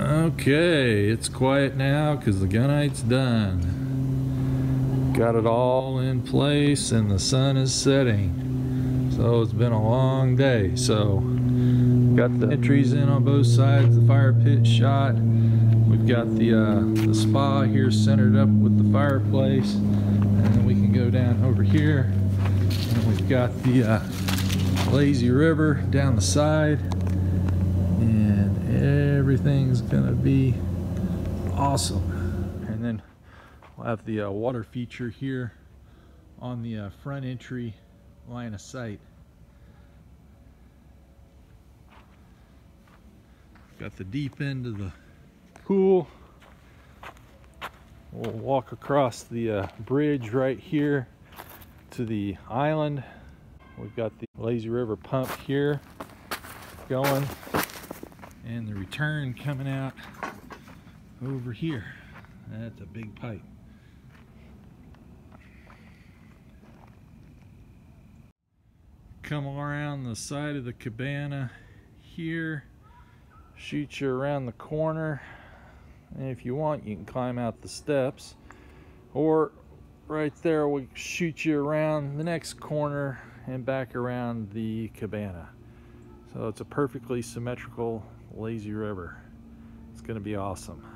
Okay, it's quiet now because the Gunite's done. Got it all in place and the sun is setting. So it's been a long day. So got the entries in on both sides, the fire pit shot. We've got the spa here centered up with the fireplace. And then we can go down over here. And we've got the lazy river down the side. Everything's gonna be awesome. And then we'll have the water feature here on the front entry line of sight. Got the deep end of the pool. We'll walk across the bridge right here to the island. We've got the lazy river pump here going. And the return coming out over here. That's a big pipe. Come around the side of the cabana here. Shoot you around the corner. And if you want, you can climb out the steps. Or right there, we'll shoot you around the next corner and back around the cabana. So it's a perfectly symmetrical lazy river. It's going to be awesome.